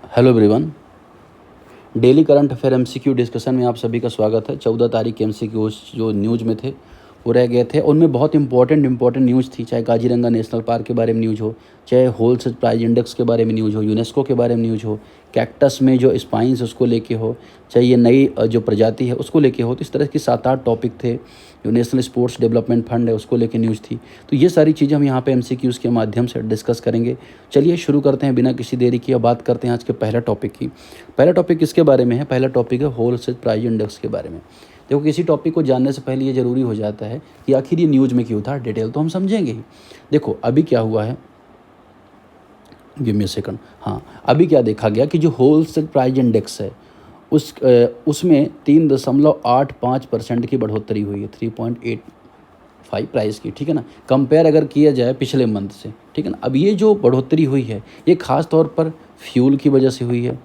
Hello everyone. Daily current affair MCQ discussion में आप सभी का स्वागत है। 14 तारीख के एमसीक्यू जो न्यूज़ में थे वो रह गए थे। उनमें बहुत इंपॉर्टेंट न्यूज़ थी, चाहे काजीरंगा नेशनल पार्क के बारे में न्यूज़ हो, चाहे होलसेल प्राइस इंडेक्स के बारे में न्यूज़ हो, यूनेस्को के बारे में न्यूज़ हो, कैक्टस में जो स्पाइंस उसको लेके हो, चाहे ये नई जो प्रजाति है उसको लेके हो। तो इस तरह की 7-8 टॉपिक थे। जो नेशनल स्पोर्ट्स डेवलपमेंट फंड है उसको लेके न्यूज़ थी। तो ये सारी चीज़ें हम यहाँ पे एमसीक्यूज़ के माध्यम से डिस्कस करेंगे। चलिए शुरू करते हैं बिना किसी देरी की। अब बात करते हैं आज के पहला टॉपिक की। पहला टॉपिक किसके बारे में है? पहला टॉपिक है होलसेल प्राइस इंडेक्स के बारे में। देखो, किसी टॉपिक को जानने से पहले ये ज़रूरी हो जाता है कि आखिर ये न्यूज़ में क्यों था। डिटेल तो हम समझेंगे ही। देखो अभी क्या हुआ है, गिव मी अ सेकंड। हाँ, अभी क्या देखा गया कि जो होलसेल प्राइस इंडेक्स है उसमें 3.85% की बढ़ोतरी हुई है, 3.85 प्राइस की, ठीक है ना। कंपेयर अगर किया जाए पिछले मंथ से, ठीक है ना। अब ये जो बढ़ोतरी हुई है ये ख़ास तौर पर फ्यूल की वजह से हुई है।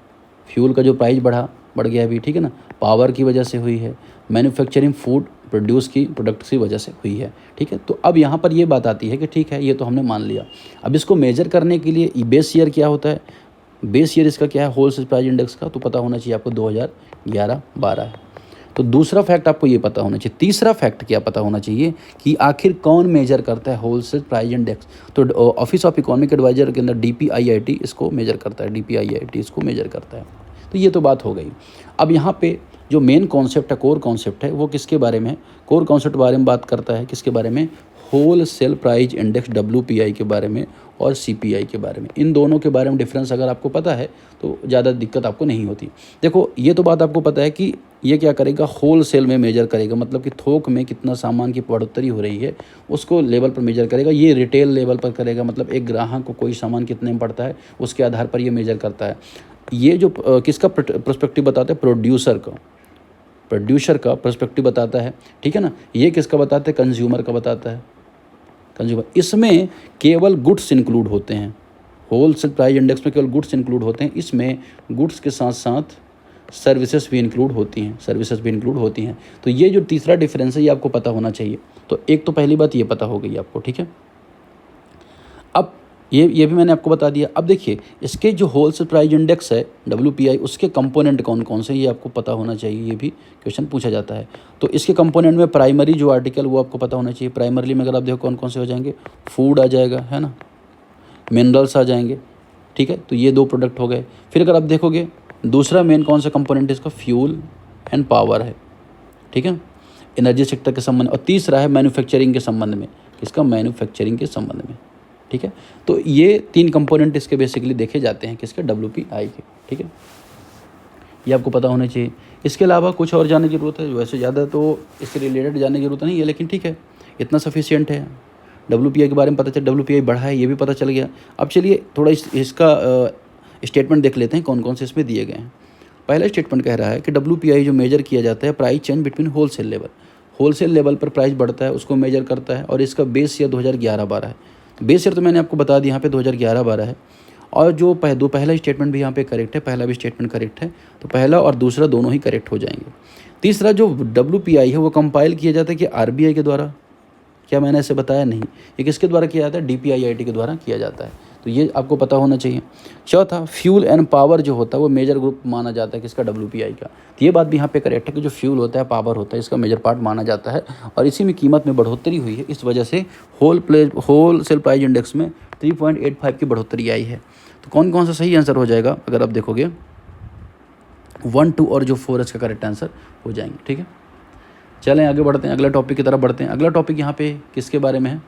फ्यूल का जो प्राइस बढ़ गया अभी, ठीक है ना। पावर की वजह से हुई है, मैन्युफैक्चरिंग फूड प्रोडक्ट्स की वजह से हुई है, ठीक है। तो अब यहाँ पर ये बात आती है कि ठीक है, ये तो हमने मान लिया। अब इसको मेजर करने के लिए बेस ईयर क्या होता है? बेस ईयर इसका क्या है होलसेल प्राइस इंडेक्स का? तो पता होना चाहिए आपको 2011-12 है। तो दूसरा फैक्ट आपको ये पता होना चाहिए। तीसरा फैक्ट क्या पता होना चाहिए कि आखिर कौन मेजर करता है होलसेल प्राइस इंडेक्स? तो ऑफिस ऑफ इकोनॉमिक एडवाइजर के अंदर डीपीआईआईटी इसको मेजर करता है, डीपीआईआईटी इसको मेजर करता है। तो ये तो बात हो गई। अब यहाँ पे जो मेन कॉन्सेप्ट है, कोर कॉन्सेप्ट है, वो किसके बारे में है? कोर कॉन्सेप्ट बारे में बात करता है किसके बारे में? Wholesale price index WPI के बारे में और CPI के बारे में। इन दोनों के बारे में डिफरेंस अगर आपको पता है तो ज़्यादा दिक्कत आपको नहीं होती। देखो ये तो बात आपको पता है कि ये क्या करेगा, होल सेल में मेजर करेगा, मतलब कि थोक में कितना सामान की बढ़ोतरी हो रही है उसको लेवल पर मेजर करेगा। ये रिटेल लेवल पर करेगा, मतलब एक ग्राहक को कोई सामान कितने में पड़ता है उसके आधार पर ये मेजर करता है। ये जो किसका पर्सपेक्टिव बताता है? प्रोड्यूसर का पर्सपेक्टिव बताता है, ठीक है ना। ये किसका बताता है? कंज्यूमर का बताता है, कंज्यूमर। इसमें केवल गुड्स इंक्लूड होते हैं। होलसेल प्राइस इंडेक्स में केवल गुड्स इंक्लूड होते हैं। इसमें गुड्स के साथ साथ सर्विसेज भी इंक्लूड होती हैं। तो ये जो तीसरा डिफरेंस है ये आपको पता होना चाहिए। तो एक तो पहली बात ये पता हो गई आपको, ठीक है। अब ये भी मैंने आपको बता दिया। अब देखिए इसके जो होलसेल प्राइस इंडेक्स है WPI, उसके कंपोनेंट कौन कौन से ये आपको पता होना चाहिए। ये भी क्वेश्चन पूछा जाता है। तो इसके कंपोनेंट में प्राइमरी जो आर्टिकल वो आपको पता होना चाहिए। प्राइमरी में अगर आप देखो कौन कौन से हो जाएंगे, फूड आ जाएगा, है ना, मिनरल्स आ जाएंगे, ठीक है। तो ये 2 प्रोडक्ट हो गए। फिर अगर आप देखोगे दूसरा मेन कौन सा कंपोनेंट इसका, फ्यूल एंड पावर है, ठीक है, एनर्जी सेक्टर के संबंध में। और तीसरा है मैन्युफैक्चरिंग के संबंध में, किसका? मैन्युफैक्चरिंग के संबंध में, ठीक है। तो ये 3 कंपोनेंट इसके बेसिकली देखे जाते हैं, किसके? WPI के, ठीक है। ये आपको पता होना चाहिए। इसके अलावा कुछ और जानने की ज़रूरत है? वैसे ज़्यादा तो इससे रिलेटेड जानने की ज़रूरत नहीं है, लेकिन ठीक है, इतना सफिशिएंट है। WPI के बारे में पता चल, WPI बढ़ा है ये भी पता चल गया। अब चलिए थोड़ा इसका स्टेटमेंट देख लेते हैं कौन कौन से इसमें दिए गए हैं। पहला स्टेटमेंट कह रहा है कि WPI जो मेजर किया जाता है price change between wholesale level पर प्राइस बढ़ता है उसको मेजर करता है। और इसका बेस ईयर 2011-12 है। बेस ईयर तो मैंने आपको बता दिया यहाँ पे 2011-12 है। और जो पहला स्टेटमेंट भी यहाँ पे करेक्ट है, पहला भी स्टेटमेंट करेक्ट है। तो पहला और दूसरा दोनों ही करेक्ट हो जाएंगे। तीसरा जो WPI है वो कंपाइल किया जाता है कि RBI के द्वारा। क्या मैंने ऐसे बताया? नहीं, ये किसके द्वारा किया जाता है? DPIIT के द्वारा किया जाता है। तो ये आपको पता होना चाहिए। चौथा, फ्यूल एंड पावर जो होता है वो मेजर ग्रुप माना जाता है, किसका? WPI का। तो ये बात भी यहाँ पे करेक्ट है कि जो फ्यूल होता है, पावर होता है, इसका मेजर पार्ट माना जाता है। और इसी में कीमत में बढ़ोतरी हुई है, इस वजह से होल सेल प्राइस इंडेक्स में 3.85 की बढ़ोतरी आई है। तो कौन कौन सा सही आंसर हो जाएगा? अगर आप देखोगे 1, 2 और जो 4 इसका करेक्ट आंसर हो जाएंगे, ठीक है। चलें आगे बढ़ते हैं, अगला टॉपिक की तरफ बढ़ते हैं। अगला टॉपिक यहाँ पे किसके बारे में है?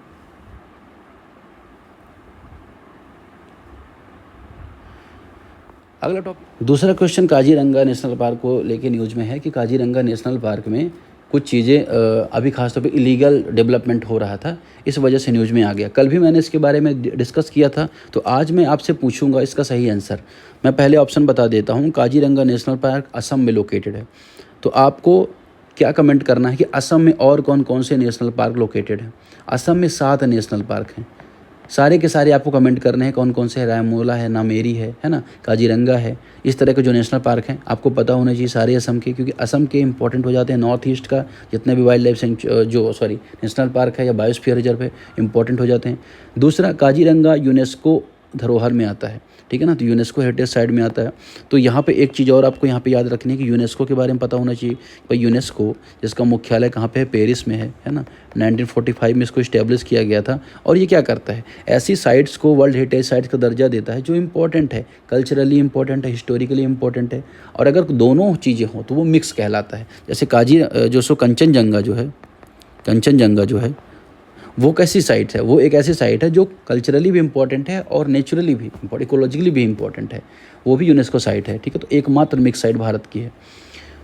अगला टॉपिक, दूसरा क्वेश्चन काजीरंगा नेशनल पार्क को लेके न्यूज़ में है कि काजीरंगा नेशनल पार्क में कुछ चीज़ें अभी खासतौर पे इलीगल डेवलपमेंट हो रहा था, इस वजह से न्यूज़ में आ गया। कल भी मैंने इसके बारे में डिस्कस किया था। तो आज मैं आपसे पूछूंगा इसका सही आंसर। मैं पहले ऑप्शन बता देता हूँ। काजीरंगा नेशनल पार्क असम में लोकेटेड है। तो आपको क्या कमेंट करना है कि असम में और कौन कौन से नेशनल पार्क लोकेटेड हैं। असम में 7 नेशनल पार्क हैं। सारे के सारे आपको कमेंट करने हैं कौन कौन से है। रायमोला है, नामेरी है ना, काजीरंगा है। इस तरह के जो नेशनल पार्क हैं आपको पता होना चाहिए सारे असम के, क्योंकि असम के इंपॉर्टेंट हो जाते हैं। नॉर्थ ईस्ट का जितने भी वाइल्ड लाइफ नेशनल पार्क है या बायोस्फीयर रिजर्व है, इंपॉर्टेंट हो जाते हैं। दूसरा, काजीरंगा यूनेस्को धरोहर में आता है, ठीक है ना, तो यूनेस्को हेरिटेज साइट में आता है। तो यहाँ पे एक चीज़ और आपको यहाँ पे याद रखनी है कि यूनेस्को के बारे में पता होना चाहिए। भाई यूनेस्को जिसका मुख्यालय कहाँ पे है, पेरिस में है ना। 1945 में इसको इस्टेब्लिश किया गया था। और ये क्या करता है, ऐसी साइट्स को वर्ल्ड हेरिटेज साइट्स का दर्जा देता है जो इम्पोर्टेंट है, कल्चरली इम्पोर्टेंट है, हिस्टोरिकली इम्पोर्टेंट है। और अगर दोनों चीज़ें हों तो वो मिक्स कहलाता है। जैसे कंचनजंगा जो है वो कैसी साइट है, वो एक ऐसी साइट है जो कल्चरली भी इम्पोर्टेंट है और नेचुरली भी इकोलॉजिकली भी इम्पोर्टेंट है, वो भी यूनेस्को साइट है, ठीक है। तो एकमात्र मिक्स साइट भारत की है।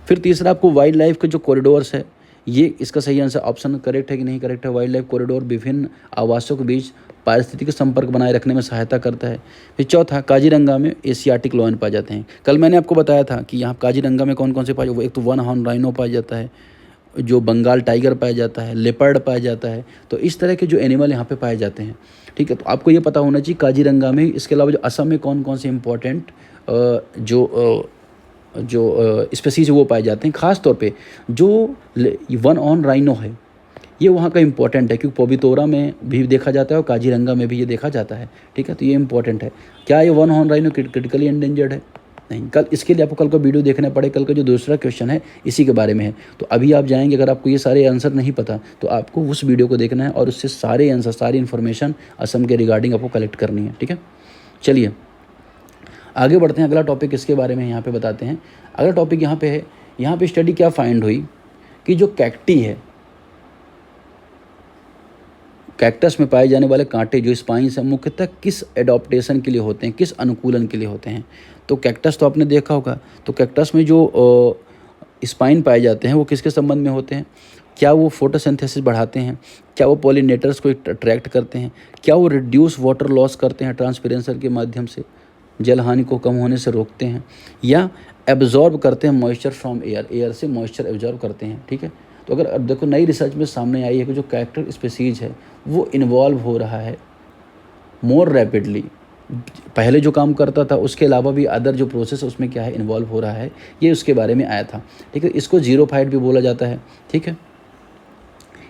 फिर तीसरा आपको वाइल्ड लाइफ के जो कॉरिडोर्स है, ये इसका सही आंसर ऑप्शन करेक्ट है कि नहीं करेक्ट है। वाइल्ड लाइफ कॉरिडोर विभिन्न आवासों के बीच पारिस्थितिक संपर्क बनाए रखने में सहायता करता है। फिर चौथा, काजीरंगा में एशियाटिक लॉयन पाए जाते हैं। कल मैंने आपको बताया था कि यहाँ काजीरंगा में कौन कौन से पाए, वो एक तो वन हॉर्न राइनो पाया जाता है, जो बंगाल टाइगर पाया जाता है, लेपर्ड पाया जाता है। तो इस तरह के जो एनिमल यहाँ पे पाए जाते हैं, ठीक है। तो आपको ये पता होना चाहिए काजीरंगा में, इसके अलावा जो असम में कौन कौन से इम्पोर्टेंट जो स्पेसीज वो पाए जाते हैं। ख़ास तौर पे जो वन ऑन राइनो है ये वहाँ का इम्पोर्टेंट है, क्योंकि पोबितोरा में भी देखा जाता है और काजीरंगा में भी ये देखा जाता है, ठीक है। तो ये इम्पोर्टेंट है। क्या ये one horn rhino critically endangered है? नहीं। कल इसके लिए आपको कल का वीडियो देखना पड़े। कल का जो दूसरा क्वेश्चन है इसी के बारे में है। तो अभी आप जाएंगे, अगर आपको ये सारे आंसर नहीं पता तो आपको उस वीडियो को देखना है और उससे सारे आंसर, सारी इन्फॉर्मेशन असम के रिगार्डिंग आपको कलेक्ट करनी है, ठीक है। चलिए आगे बढ़ते हैं। अगला टॉपिक इसके बारे में यहाँ पे बताते हैं। अगला टॉपिक यहाँ पे है, यहाँ पे स्टडी क्या फाइंड हुई कि जो कैक्टी है, कैक्टस में पाए जाने वाले कांटे जो स्पाइन्स हैं, मुख्यतः किस एडॉप्टेशन के लिए होते हैं, किस अनुकूलन के लिए होते हैं। तो कैक्टस तो आपने देखा होगा। तो कैक्टस में जो स्पाइन पाए जाते हैं वो किसके संबंध में होते हैं? क्या वो फोटोसिंथेसिस बढ़ाते हैं? क्या वो पॉलिनेटर्स को अट्रैक्ट करते हैं? क्या वो रिड्यूस वाटर लॉस करते हैं ट्रांसपिरेंसर के माध्यम से, जल हानि को कम होने से रोकते हैं? या एब्जॉर्ब करते हैं मॉइस्चर फ्रॉम एयर से मॉइस्चर एब्जॉर्ब करते हैं, ठीक है। तो अगर अब देखो नई रिसर्च में सामने आई है कि जो कैरेक्टर स्पीसीज है वो इन्वॉल्व हो रहा है मोर रैपिडली। पहले जो काम करता था उसके अलावा भी अदर जो प्रोसेस उसमें क्या है, इन्वॉल्व हो रहा है, ये उसके बारे में आया था, ठीक है। इसको जीरोफाइट भी बोला जाता है, ठीक है।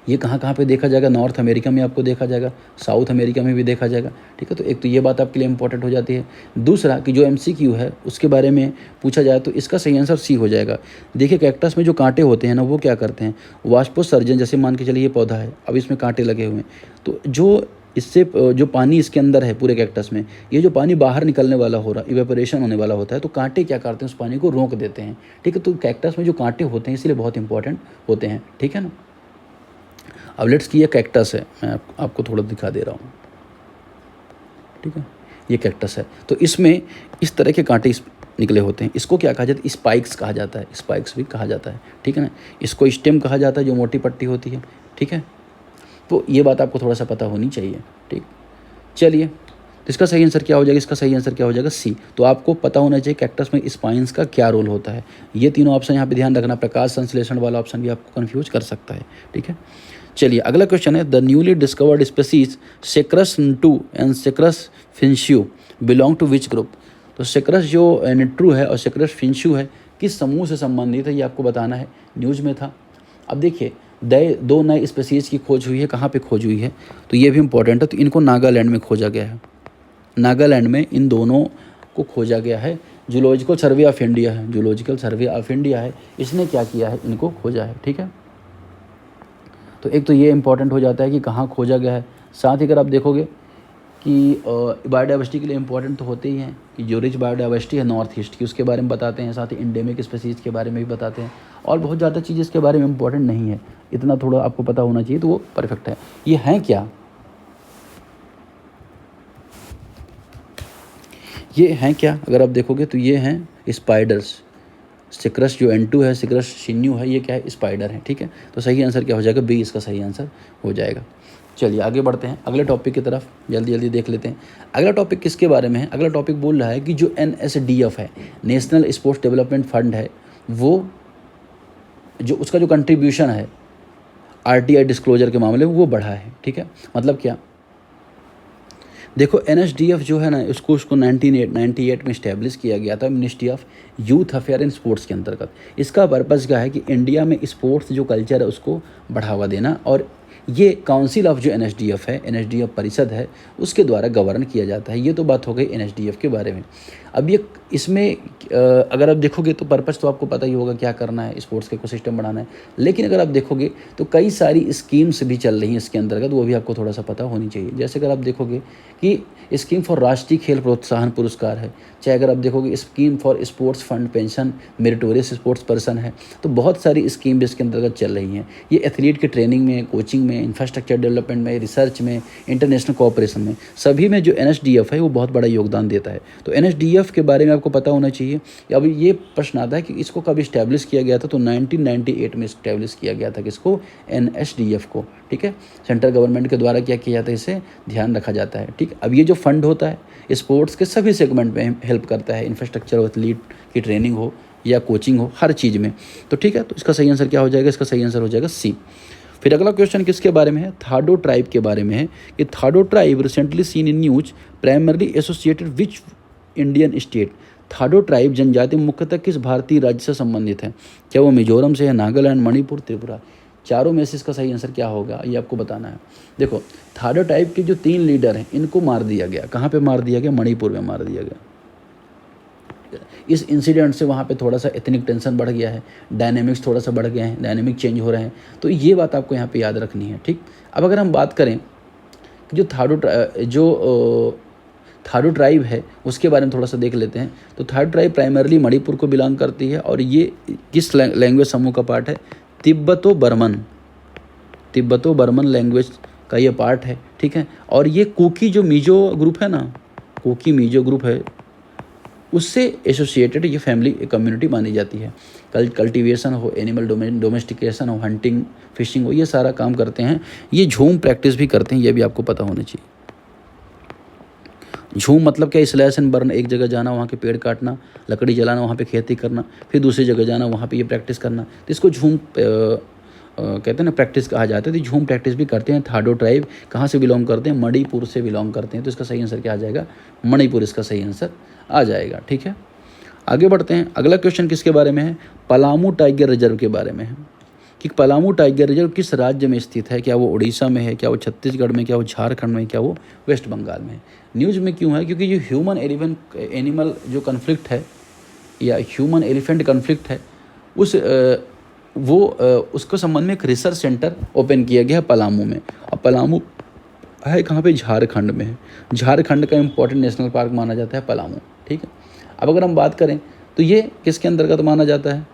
ये कहाँ कहाँ पे देखा जाएगा? नॉर्थ अमेरिका में आपको देखा जाएगा, साउथ अमेरिका में भी देखा जाएगा, ठीक है। तो एक तो ये बात आपके लिए इंपॉर्टेंट हो जाती है। दूसरा कि जो MCQ है उसके बारे में पूछा जाए तो इसका सही आंसर सी हो जाएगा। देखिए कैक्टस में जो कांटे होते हैं ना, वो क्या करते हैं, वाष्पोत्सर्जन, जैसे मान के चलिए ये पौधा है, अब इसमें कांटे लगे हुए हैं, तो जो इससे जो पानी इसके अंदर है पूरे कैक्टस में, ये जो पानी बाहर निकलने वाला हो रहा, इवेपोरेशन होने वाला होता है, तो कांटे क्या करते हैं, उस पानी को रोक देते हैं, ठीक है। तो कैक्टस में जो कांटे होते हैं इसलिए बहुत इंपॉर्टेंट होते हैं, ठीक है ना। अब लेट्स की ये कैक्टस है, मैं आपको थोड़ा दिखा दे रहा हूँ, ठीक है। ये कैक्टस है, तो इसमें इस तरह के कांटे निकले होते हैं। इसको क्या कहा जाता है? स्पाइक्स कहा जाता है, स्पाइक्स भी कहा जाता है, ठीक है ना। इसको स्टेम कहा जाता है जो मोटी पट्टी होती है, ठीक है। तो ये बात आपको थोड़ा सा पता होनी चाहिए, ठीक। चलिए तो इसका सही आंसर क्या हो जाएगा? इसका सही आंसर क्या हो जाएगा? सी। तो आपको पता होना चाहिए कैक्टस में स्पाइन्स का क्या रोल होता है। ये तीनों ऑप्शन यहाँ पे ध्यान रखना। प्रकाश संश्लेषण वाला ऑप्शन भी आपको कंफ्यूज कर सकता है, ठीक है। चलिए अगला क्वेश्चन है, द न्यूली डिस्कवर्ड स्पेसीज सेक्रस निट्रू एंड सेक्रस फिंशियू बिलोंग टू विच ग्रुप? तो सेक्रस जो निट्रू है और सेक्रस फिंशियू है किस समूह से संबंधित है, ये आपको बताना है। न्यूज़ में था। अब देखिए दो नए स्पेसीज की खोज हुई है। कहाँ पे खोज हुई है? तो ये भी इंपॉर्टेंट है। तो इनको नागालैंड में खोजा गया है। नागालैंड में इन दोनों को खोजा गया है। जूलॉजिकल सर्वे ऑफ इंडिया है, जूलॉजिकल सर्वे ऑफ इंडिया है, इसने क्या किया है, इनको खोजा है, ठीक है। तो एक तो ये इंपॉर्टेंट हो जाता है कि कहाँ खोजा गया है। साथ ही अगर आप देखोगे कि बायोडाइवर्सिटी के लिए इंपॉर्टेंट तो होते ही हैं कि जो रिच बायोडाइवर्सिटी है नॉर्थ ईस्ट की, उसके बारे में बताते हैं। साथ ही इंडेमिक स्पेसीज के बारे में भी बताते हैं। और बहुत ज़्यादा चीज़ इसके बारे में इंपॉर्टेंट नहीं है, इतना थोड़ा आपको पता होना चाहिए, तो वो परफेक्ट है। ये हैं क्या? ये हैं क्या? अगर आप देखोगे तो ये हैं स्पाइडर्स। सिक्रस जो N2 है, सिक्रस शिन्यू है, ये क्या है? स्पाइडर है, ठीक है। तो सही आंसर क्या हो जाएगा? बी इसका सही आंसर हो जाएगा। चलिए आगे बढ़ते हैं अगले टॉपिक की तरफ, जल्दी जल्दी देख लेते हैं। अगला टॉपिक किसके बारे में है? अगला टॉपिक बोल रहा है कि जो NSDF है, नेशनल स्पोर्ट्स डेवलपमेंट फंड है, वो जो उसका जो कंट्रीब्यूशन है RTI डिस्क्लोजर के मामले में वो बढ़ा है, ठीक है। मतलब क्या? देखो NSDF जो है ना, उसको 1998 में इस्टेब्लिश किया गया था, ministry of youth affair and sports के अंतर्गत। इसका पर्पज़ क्या है कि इंडिया में स्पोर्ट्स जो कल्चर है उसको बढ़ावा देना, और ये काउंसिल ऑफ जो एनएसडीएफ है, एनएसडीएफ परिषद है, उसके द्वारा गवर्न किया जाता है। ये तो बात हो गई एनएसडीएफ के बारे में। अब ये इसमें अगर आप देखोगे तो पर्पस तो आपको पता ही होगा क्या करना है, स्पोर्ट्स का इकोसिस्टम बढ़ाना है। लेकिन अगर आप देखोगे तो कई सारी स्कीम्स भी चल रही हैं इसके अंतर्गत, वो भी आपको थोड़ा सा पता होनी चाहिए। जैसे अगर आप देखोगे कि स्कीम फॉर राष्ट्रीय खेल प्रोत्साहन पुरस्कार है, चाहे अगर आप देखोगे scheme for sports fund pension meritorious sports person है, तो बहुत सारी स्कीम भी इसके अंतर्गत चल रही हैं। ये एथलीट के ट्रेनिंग में, कोचिंग में, इंफ्रास्ट्रक्चर डेवलपमेंट में, रिसर्च में, इंटरनेशनल कोऑपरेशन में, सभी में जो एनएसडीएफ है वो बहुत बड़ा योगदान देता है। तो एनएसडीएफ के बारे में आपको पता होना चाहिए। अब ये प्रश्न आता है कि इसको कब इस्टेब्लिश किया गया था, तो 1998 में इस्टेब्लिश किया गया था किसको, एनएसडीएफ को। ठीक है, सेंट्रल गवर्नमेंट के द्वारा क्या किया जाता है, इसे ध्यान रखा जाता है। ठीक, अब ये जो फंड होता है स्पोर्ट्स के सभी सेगमेंट में हेल्प करता है, इंफ्रास्ट्रक्चर हो, एथलीट की ट्रेनिंग हो या कोचिंग हो, हर चीज़ में। तो ठीक है, तो इसका सही आंसर क्या हो जाएगा, इसका सही आंसर हो जाएगा सी। फिर अगला क्वेश्चन किसके बारे में है, थाडो ट्राइब के बारे में है कि Thadou tribe recently seen in news primarily associated which Indian state. Thadou tribe जनजाति मुख्यतः किस भारतीय राज्य से संबंधित है, क्या वो मिजोरम से है, नागालैंड, मणिपुर, त्रिपुरा। चारों में से इसका सही आंसर क्या होगा, ये आपको बताना है। देखो, थाडो ट्राइब के जो 3 लीडर हैं इनको मार दिया गया। कहाँ पे मार दिया गया, मणिपुर में मार दिया गया। इस इंसिडेंट से वहाँ पे थोड़ा सा एथनिक टेंशन बढ़ गया है, डायनेमिक्स थोड़ा सा बढ़ गए हैं, डायनेमिक चेंज हो रहे हैं। तो ये बात आपको यहाँ पे याद रखनी है। ठीक, अब अगर हम बात करें कि जो थाडो ट्राइब है उसके बारे में थोड़ा सा देख लेते हैं। तो थाडो ट्राइब प्राइमरली मणिपुर को बिलोंग करती है और ये किस लैंग्वेज समूह का पार्ट है, तिब्बतो बर्मन लैंग्वेज का ये पार्ट है। ठीक है, और ये कुकी जो मिजो ग्रुप है ना, कुकी मिजो ग्रुप है, उससे एसोसिएटेड ये फैमिली कम्युनिटी मानी जाती है। कल्टीवेशन हो, एनिमल डोमेस्टिकेशन हो, हंटिंग, फिशिंग हो, ये सारा काम करते हैं। ये झूम प्रैक्टिस भी करते हैं, ये भी आपको पता होना चाहिए। झूम मतलब क्या, स्लैश एंड बर्न, एक जगह जाना, वहाँ के पेड़ काटना, लकड़ी जलाना, वहाँ पे खेती करना, फिर दूसरी जगह जाना, वहाँ पे ये प्रैक्टिस करना, तो इसको झूम कहते हैं ना, प्रैक्टिस कहा जाता है। तो झूम प्रैक्टिस भी करते हैं। थाडो ट्राइब कहाँ से बिलोंग करते हैं, मणिपुर से बिलोंग करते हैं। तो इसका सही आंसर क्या आ जाएगा, मणिपुर इसका सही आंसर आ जाएगा। ठीक है, आगे बढ़ते हैं। अगला क्वेश्चन किसके बारे में है, पलामू टाइगर रिजर्व के बारे में है कि पलामू टाइगर रिजर्व किस राज्य में स्थित है, क्या वो उड़ीसा में है, क्या वो छत्तीसगढ़ में, क्या वो झारखंड में, क्या वो वेस्ट बंगाल में है। न्यूज़ में क्यों है, क्योंकि जो ह्यूमन एनिमल जो कन्फ्लिक्ट है या ह्यूमन एलिफेंट कन्फ्लिक्ट है उसको संबंध में एक रिसर्च सेंटर ओपन किया गया है पलामू में। अब पलामू है कहाँ पे, झारखंड में है। झारखंड का इम्पोर्टेंट नेशनल पार्क माना जाता है पलामू। ठीक है, अब अगर हम बात करें तो ये किसके अंतर्गत माना जाता है,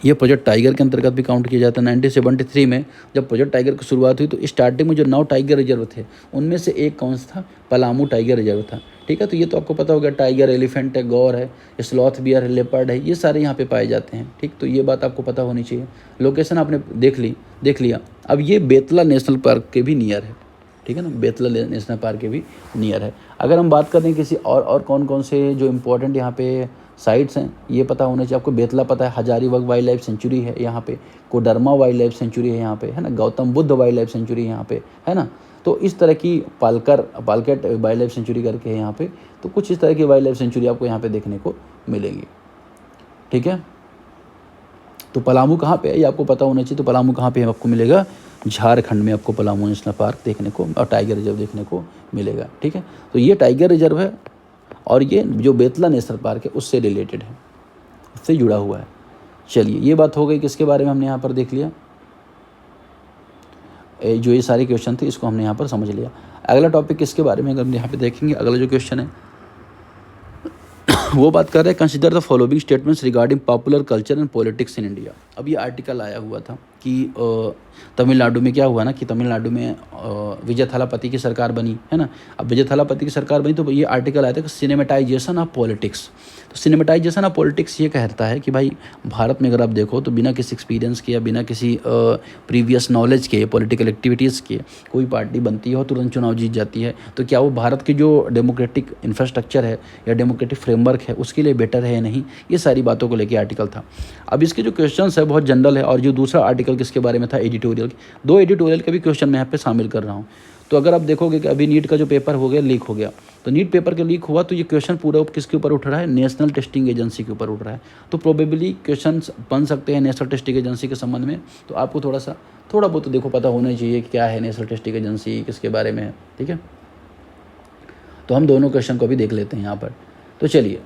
ये प्रोजेक्ट टाइगर के अंतर्गत भी काउंट किया जाता है। 1973 में जब प्रोजेक्ट टाइगर की शुरुआत हुई तो स्टार्टिंग में जो 9 टाइगर रिजर्व थे उनमें से एक कौन सा था, पलामू टाइगर रिजर्व था। ठीक है, तो ये तो आपको पता होगा, टाइगर, एलिफेंट है, गौर है, स्लॉथ बियर है, लेपर्ड है, ये सारे यहाँ पे पाए जाते हैं। ठीक, तो ये बात आपको पता होनी चाहिए। लोकेशन आपने देख लिया। अब ये बेतला नेशनल पार्क के भी नियर है। ठीक है ना, बेतला नेशनल पार्क के भी नियर है। अगर हम बात करें किसी और कौन कौन से जो इम्पोर्टेंट यहाँ पे साइट्स हैं, ये पता होना चाहिए आपको। बेतला पता है, हजारीबाग वाइल्ड लाइफ सेंचुरी है यहाँ पे, कोडरमा वाइल्ड लाइफ सेंचुरी है यहाँ पे, है ना, Gautam Buddha wild life sanctuary यहाँ पे, है ना। तो इस तरह की पालकेट वाइल्ड लाइफ सेंचुरी करके है यहाँ पे। तो कुछ इस तरह की वाइल्ड लाइफ सेंचुरी आपको यहाँ पे देखने को मिलेंगी। ठीक है, तो पलामू कहाँ पे है ये आपको पता होना चाहिए। तो पलामू कहाँ पे आपको मिलेगा, झारखंड में आपको पलामू नेशनल पार्क देखने को और टाइगर रिजर्व देखने को मिलेगा। ठीक है, तो ये टाइगर रिजर्व है और ये जो बेतला नेशनल पार्क है उससे रिलेटेड है, उससे जुड़ा हुआ है। चलिए, ये बात हो गई किसके बारे में, हमने यहाँ पर देख लिया। जो ये सारे क्वेश्चन थे इसको हमने यहाँ पर समझ लिया। अगला टॉपिक किसके बारे में अगर हम यहाँ पे देखेंगे, अगला जो क्वेश्चन है वो बात कर रहे हैं, consider the following statements regarding popular culture and politics in India. अब ये आर्टिकल आया हुआ था कि तमिलनाडु में क्या हुआ ना, कि तमिलनाडु में विजय थालापति की सरकार बनी, है ना। अब विजय थालापति की सरकार बनी तो ये आर्टिकल आया था कि सिनेमेटाइजेशन ऑफ पॉलिटिक्स। तो सिनेमेटाइजेशन ऑफ पॉलिटिक्स ये कहता है कि भाई भारत में अगर आप देखो तो बिना किसी एक्सपीरियंस के या बिना किसी प्रीवियस नॉलेज के पॉलिटिकल एक्टिविटीज़ के कोई पार्टी बनती है और तुरंत चुनाव जीत जाती है, तो क्या वो भारत की जो डेमोक्रेटिक इंफ्रास्ट्रक्चर है या डेमोक्रेटिक फ्रेमवर्क है उसके लिए बेटर है या नहीं, ये सारी बातों को लेकर आर्टिकल था। अब इसके जो क्वेश्चंस है बहुत जनरल है। और जो दूसरा आर्टिकल किसके बारे में था, एडिटोरियल। 2 एडिटोरियल के भी क्वेश्चन मैं यहाँ पे शामिल कर रहा हूँ। तो अगर आप देखोगे कि अभी नीट का जो पेपर हो गया लीक हो गया, तो नीट पेपर के लीक हुआ तो ये क्वेश्चन पूरा किसके ऊपर उठ रहा है, नेशनल टेस्टिंग एजेंसी के ऊपर उठ रहा है। तो प्रोबेबली क्वेश्चन बन सकते हैं नेशनल टेस्टिंग एजेंसी के संबंध में। तो आपको थोड़ा बहुत तो देखो पता होना चाहिए कि क्या है नेशनल टेस्टिंग एजेंसी, किसके बारे में है, ठीक है। तो हम दोनों क्वेश्चन को भी देख लेते हैं यहाँ पर। तो चलिए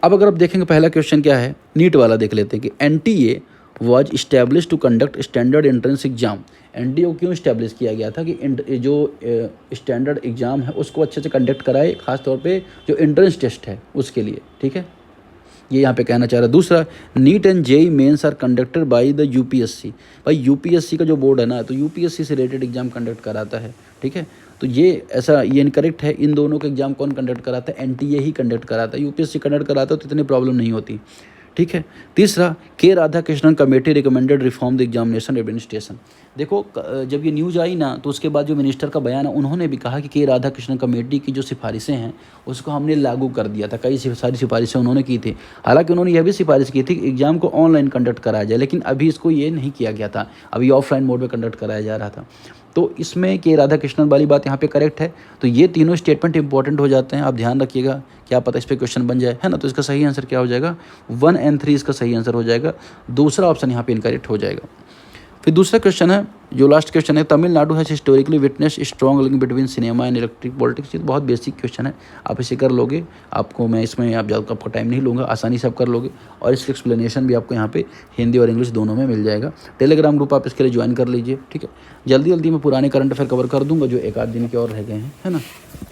अब अगर आप देखेंगे पहला क्वेश्चन क्या है, नीट वाला देख लेते हैं कि NTA was establish to conduct standard entrance exam. NTA को क्यों इस्टेब्लिश किया गया था कि जो स्टैंडर्ड एग्जाम है उसको अच्छे से कंडक्ट कराए, खासतौर पे जो एंट्रेंस टेस्ट है उसके लिए, ठीक है, ये यहाँ पे कहना चाह रहा है। दूसरा, NEET and JEE mains are conducted by the UPSC। भाई UPSC का जो बोर्ड है ना, तो UPSC से रिलेटेड एग्जाम कंडक्ट कराता है, ठीक है। तो ये इनकरेक्ट है। इन दोनों के एग्जाम कौन कंडक्ट कराता है, NTA ही कंडक्ट कराता है। UPSC कंडक्ट कराता है तो इतनी प्रॉब्लम नहीं होती, ठीक है। तीसरा, के Radhakrishnan committee recommended reform the examination administration. देखो जब ये न्यूज़ आई ना, तो उसके बाद जो मिनिस्टर का बयान है, उन्होंने भी कहा कि के राधाकृष्णन कमेटी की जो सिफारिशें हैं उसको हमने लागू कर दिया था। कई सारी सिफारिशें उन्होंने की थी। हालांकि उन्होंने यह भी सिफारिश की थी कि एग्ज़ाम को ऑनलाइन कंडक्ट कराया जाए, लेकिन अभी इसको ये नहीं किया गया था, अभी ऑफलाइन मोड में कंडक्ट कराया जा रहा था। तो इसमें के राधाकृष्णन वाली बात यहाँ पे करेक्ट है। तो ये तीनों स्टेटमेंट इंपॉर्टेंट हो जाते हैं, आप ध्यान रखिएगा, क्या पता इस पर क्वेश्चन बन जाए, है ना। तो इसका सही आंसर क्या हो जाएगा, 1 और 3 इसका सही आंसर हो जाएगा। दूसरा ऑप्शन यहाँ पे इनकरेक्ट हो जाएगा। फिर दूसरा क्वेश्चन है, जो लास्ट क्वेश्चन है, Tamil Nadu has historically witness strong link between cinema and electric politics. ये तो बहुत बेसिक क्वेश्चन है, आप इसे कर लोगे, आपको मैं इसमें आप ज़्यादा आपका टाइम नहीं लूँगा, आसानी से आप कर लोगे। और इसका एक्सप्लेनेशन भी आपको यहाँ पे हिंदी और इंग्लिश दोनों में मिल जाएगा। टेलीग्राम ग्रुप आप इसके लिए ज्वाइन कर लीजिए, ठीक है। जल्दी मैं पुराने करंट अफेयर कवर कर दूँगा जो 1 आध दिन के और रह गए हैं, है ना।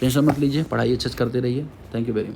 टेंशन मत लीजिए, पढ़ाई अच्छे से करते रहिए। Thank you very much.